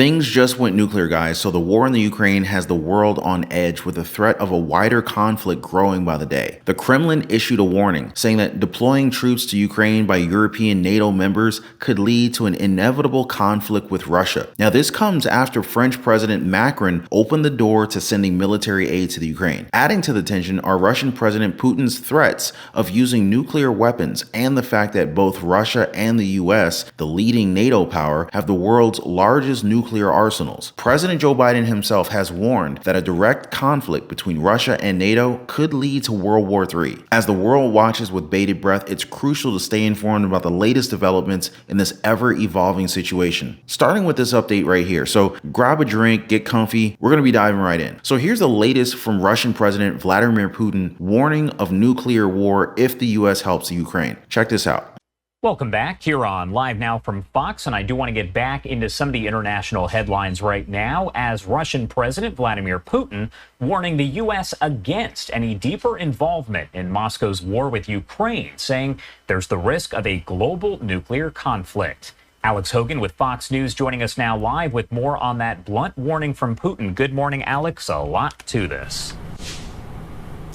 Things just went nuclear, guys, so the war in the Ukraine has the world on edge with the threat of a wider conflict growing by the day. The Kremlin issued a warning saying that deploying troops to Ukraine by European NATO members could lead to an inevitable conflict with Russia. Now, this comes after French President Macron opened the door to sending military aid to the Ukraine. Adding to the tension are Russian President Putin's threats of using nuclear weapons and the fact that both Russia and the US, the leading NATO power, have the world's largest nuclear arsenals. President Joe Biden himself has warned that a direct conflict between Russia and NATO could lead to World War III. As the world watches with bated breath, it's crucial to stay informed about the latest developments in this ever-evolving situation. Starting with this update right here. So grab a drink, get comfy. We're going to be diving right in. So here's the latest from Russian President Vladimir Putin warning of nuclear war if the US helps Ukraine. Check this out. Welcome back here on Live Now from Fox, and I do want to get back into some of the international headlines right now as Russian President Vladimir Putin warning the U.S. against any deeper involvement in Moscow's war with Ukraine, saying there's the risk of a global nuclear conflict. Alex Hogan with Fox News joining us now live with more on that blunt warning from Putin. Good morning, Alex. A lot to this.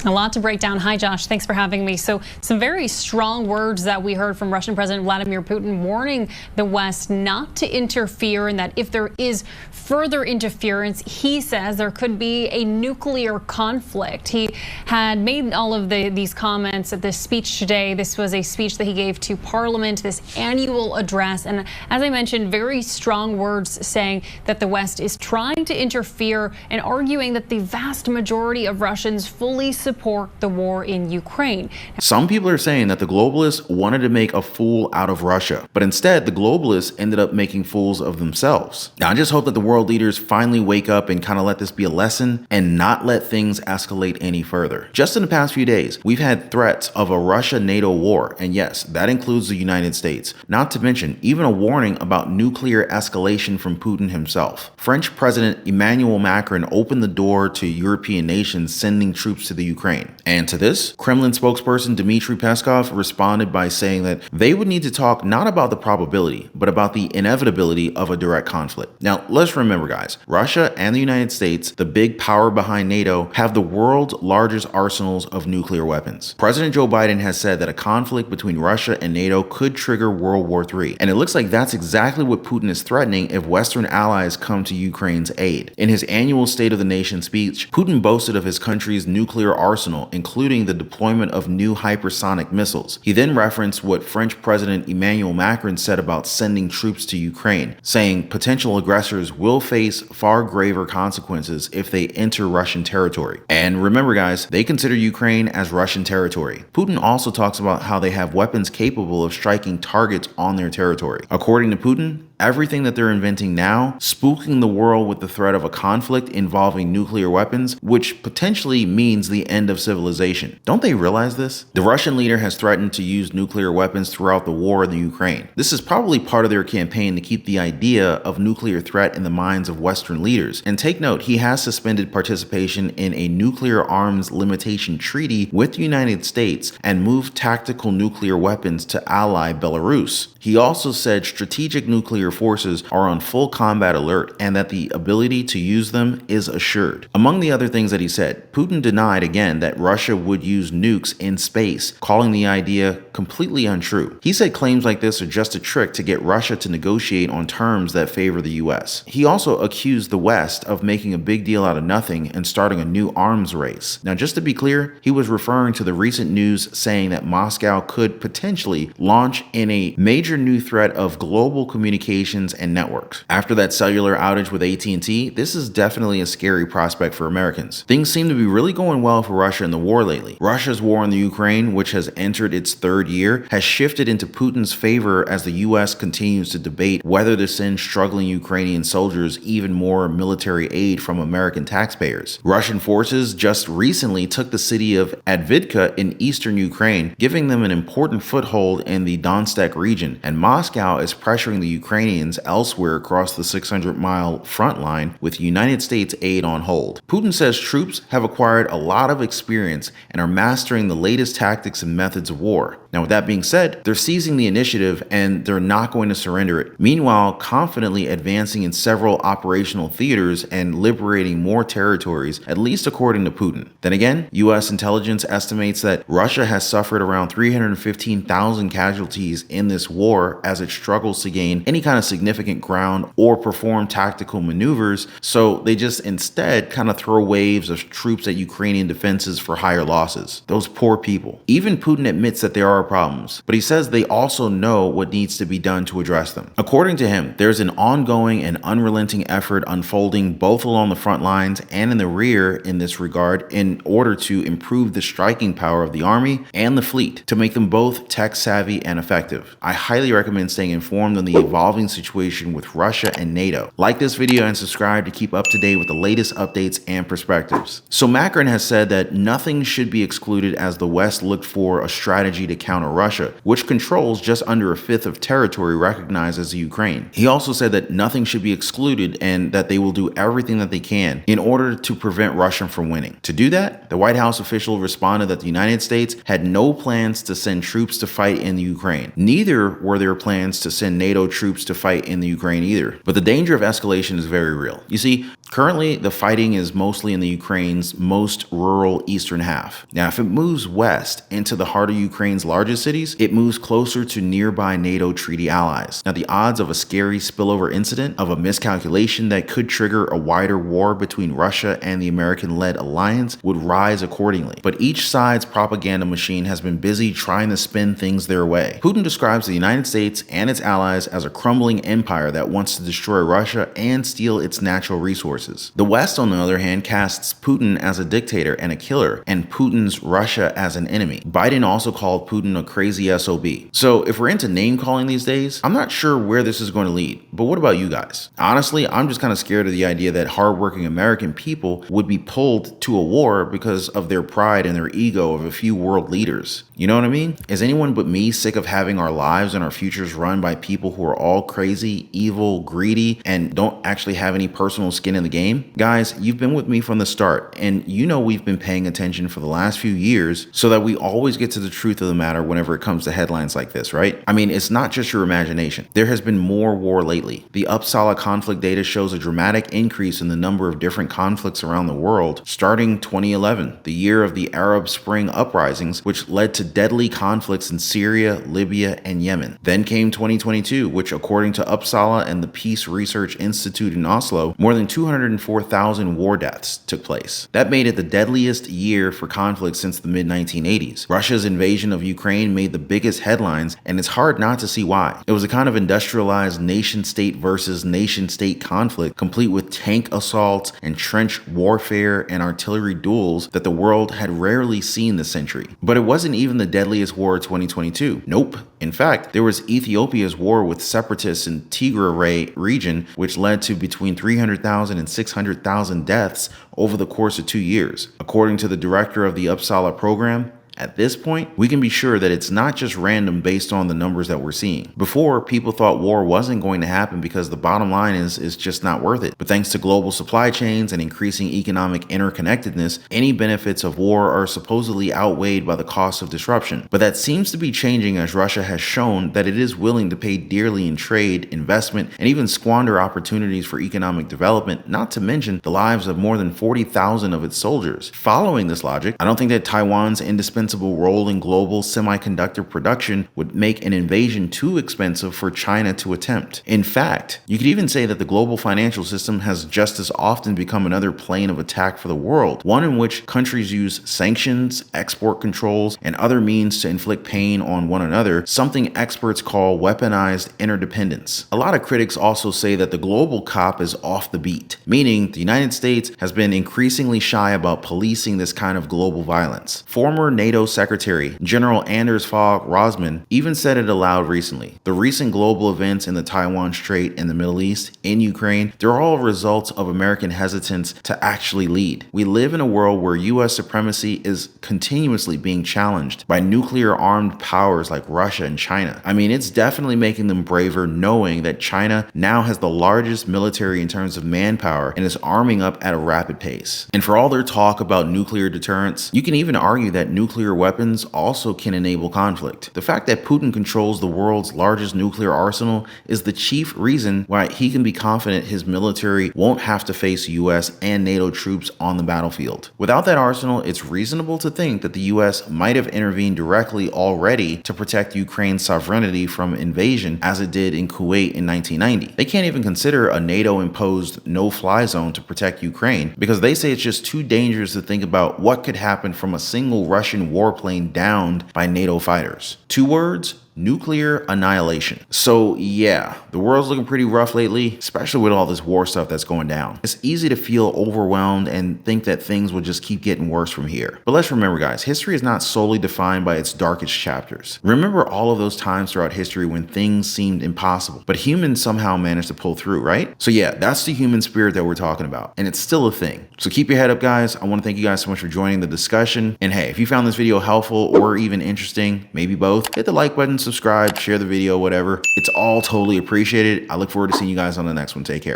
A lot to break down. Hi, Josh. Thanks for having me. So some very strong words that we heard from Russian President Vladimir Putin warning the West not to interfere, and that if there is further interference, he says there could be a nuclear conflict. He had made all of these comments at this speech today. This was a speech that he gave to Parliament, this annual address. And as I mentioned, very strong words saying that the West is trying to interfere and arguing that the vast majority of Russians fully support the war in Ukraine. Some people are saying that the globalists wanted to make a fool out of Russia, but instead the globalists ended up making fools of themselves. Now, I just hope that the world leaders finally wake up and kind of let this be a lesson and not let things escalate any further. Just in the past few days, we've had threats of a Russia-NATO war, and yes, that includes the United States. Not to mention even a warning about nuclear escalation from Putin himself. French President Emmanuel Macron opened the door to European nations sending troops to the Ukraine. And to this, Kremlin spokesperson Dmitry Peskov responded by saying that they would need to talk not about the probability, but about the inevitability of a direct conflict. Now, let's remember, guys, Russia and the United States, the big power behind NATO, have the world's largest arsenals of nuclear weapons. President Joe Biden has said that a conflict between Russia and NATO could trigger World War III. And it looks like that's exactly what Putin is threatening if Western allies come to Ukraine's aid. In his annual State of the Nation speech, Putin boasted of his country's nuclear arsenal, including the deployment of new hypersonic missiles. He then referenced what French President Emmanuel Macron said about sending troops to Ukraine, saying potential aggressors will face far graver consequences if they enter Russian territory. And remember, guys, they consider Ukraine as Russian territory. Putin also talks about how they have weapons capable of striking targets on their territory. According to Putin, everything that they're inventing now, spooking the world with the threat of a conflict involving nuclear weapons, which potentially means the end of civilization. Don't they realize this? The Russian leader has threatened to use nuclear weapons throughout the war in the Ukraine. This is probably part of their campaign to keep the idea of nuclear threat in the minds of Western leaders. And take note, he has suspended participation in a nuclear arms limitation treaty with the United States and moved tactical nuclear weapons to ally Belarus. He also said strategic nuclear forces are on full combat alert and that the ability to use them is assured. Among the other things that he said, Putin denied again that Russia would use nukes in space, calling the idea completely untrue. He said claims like this are just a trick to get Russia to negotiate on terms that favor the US. He also accused the West of making a big deal out of nothing and starting a new arms race. Now, just to be clear, he was referring to the recent news saying that Moscow could potentially launch in a major new threat of global communications and networks. After that cellular outage with AT&T, this is definitely a scary prospect for Americans. Things seem to be really going well for Russia in the war lately. Russia's war in the Ukraine, which has entered its third year, has shifted into Putin's favor as the US continues to debate whether to send struggling Ukrainian soldiers even more military aid from American taxpayers. Russian forces just recently took the city of Avdiivka in eastern Ukraine, giving them an important foothold in the Donetsk region, and Moscow is pressuring the Ukrainians elsewhere across the 600-mile front line with United States aid on hold. Putin says troops have acquired a lot of experience and are mastering the latest tactics and methods of war. Now, with that being said, they're seizing the initiative and they're not going to surrender it. Meanwhile, confidently advancing in several operational theaters and liberating more territories, at least according to Putin. Then again, US intelligence estimates that Russia has suffered around 315,000 casualties in this war as it struggles to gain any kind of significant ground or perform tactical maneuvers, so they just instead kind of throw waves of troops at Ukrainian defenses for higher losses. Those poor people. Even Putin admits that there are problems, but he says they also know what needs to be done to address them. According to him, there's an ongoing and unrelenting effort unfolding both along the front lines and in the rear in this regard in order to improve the striking power of the army and the fleet to make them both tech savvy and effective. I highly recommend staying informed on the evolving situation with Russia and NATO. Like this video and subscribe to keep up to date with the latest updates and perspectives. So Macron has said that nothing should be excluded as the West looked for a strategy to counter Russia, which controls just under a fifth of territory recognized as the Ukraine. He also said that nothing should be excluded and that they will do everything that they can in order to prevent Russia from winning. To do that, the White House official responded that the United States had no plans to send troops to fight in the Ukraine. Neither were there plans to send NATO troops to fight in the Ukraine either. But the danger of escalation is very real. You see, currently the fighting is mostly in the Ukraine's most rural eastern half. Now, if it moves west into the heart of Ukraine's largest cities, it moves closer to nearby NATO treaty allies. Now, the odds of a scary spillover incident, of a miscalculation that could trigger a wider war between Russia and the American-led alliance would rise accordingly. But each side's propaganda machine has been busy trying to spin things their way. Putin describes the United States and its allies as a crumbling empire that wants to destroy Russia and steal its natural resources. The West, on the other hand, casts Putin as a dictator and a killer, and Putin's Russia as an enemy. Biden also called Putin a crazy SOB. So if we're into name calling these days, I'm not sure where this is going to lead. But what about you guys? Honestly, I'm just kind of scared of the idea that hardworking American people would be pulled to a war because of their pride and their ego of a few world leaders. You know what I mean? Is anyone but me sick of having our lives and our futures run by people who are all crazy, evil, greedy, and don't actually have any personal skin in the game? Guys, you've been with me from the start, and you know we've been paying attention for the last few years so that we always get to the truth of the matter whenever it comes to headlines like this, right? I mean, it's not just your imagination. There has been more war lately. The Uppsala conflict data shows a dramatic increase in the number of different conflicts around the world starting 2011, the year of the Arab Spring uprisings, which led to deadly conflicts in Syria, Libya, and Yemen. Then came 2022, which according to Uppsala and the Peace Research Institute in Oslo, more than 204,000 war deaths took place. That made it the deadliest year for conflict since the mid-1980s. Russia's invasion of Ukraine made the biggest headlines, and it's hard not to see why. It was a kind of industrialized nation-state versus nation-state conflict, complete with tank assaults and trench warfare and artillery duels that the world had rarely seen this century. But it wasn't even the deadliest war of 2022. Nope. In fact, there was Ethiopia's war with separatists in Tigray region, which led to between 300,000 and 600,000 deaths over the course of 2 years. According to the director of the Uppsala program, at this point, we can be sure that it's not just random based on the numbers that we're seeing. Before, people thought war wasn't going to happen because the bottom line is just not worth it. But thanks to global supply chains and increasing economic interconnectedness, any benefits of war are supposedly outweighed by the cost of disruption. But that seems to be changing as Russia has shown that it is willing to pay dearly in trade, investment, and even squander opportunities for economic development, not to mention the lives of more than 40,000 of its soldiers. Following this logic, I don't think that Taiwan's indispensable role in global semiconductor production would make an invasion too expensive for China to attempt. In fact, you could even say that the global financial system has just as often become another plane of attack for the world, one in which countries use sanctions, export controls, and other means to inflict pain on one another, something experts call weaponized interdependence. A lot of critics also say that the global cop is off the beat, meaning the United States has been increasingly shy about policing this kind of global violence. Former NATO Secretary General Anders Fogh Rasmussen even said it aloud recently. The recent global events in the Taiwan Strait and the Middle East, in Ukraine, they're all results of American hesitance to actually lead. We live in a world where US supremacy is continuously being challenged by nuclear armed powers like Russia and China. I mean, it's definitely making them braver knowing that China now has the largest military in terms of manpower and is arming up at a rapid pace. And for all their talk about nuclear deterrence, you can even argue that nuclear nuclear weapons also can enable conflict. The fact that Putin controls the world's largest nuclear arsenal is the chief reason why he can be confident his military won't have to face US and NATO troops on the battlefield. Without that arsenal, it's reasonable to think that the US might have intervened directly already to protect Ukraine's sovereignty from invasion, as it did in Kuwait in 1990. They can't even consider a NATO-imposed no-fly zone to protect Ukraine because they say it's just too dangerous to think about what could happen from a single Russian warplane downed by NATO fighters. 2 words: nuclear annihilation. So yeah, the world's looking pretty rough lately, especially with all this war stuff that's going down. It's easy to feel overwhelmed and think that things will just keep getting worse from here. But let's remember, guys, history is not solely defined by its darkest chapters. Remember all of those times throughout history when things seemed impossible, but humans somehow managed to pull through, right? So yeah, that's the human spirit that we're talking about, and it's still a thing. So keep your head up, guys. I want to thank you guys so much for joining the discussion. And hey, if you found this video helpful or even interesting, maybe both, hit the like button, subscribe, share the video, whatever. It's all totally appreciated. I look forward to seeing you guys on the next one. Take care.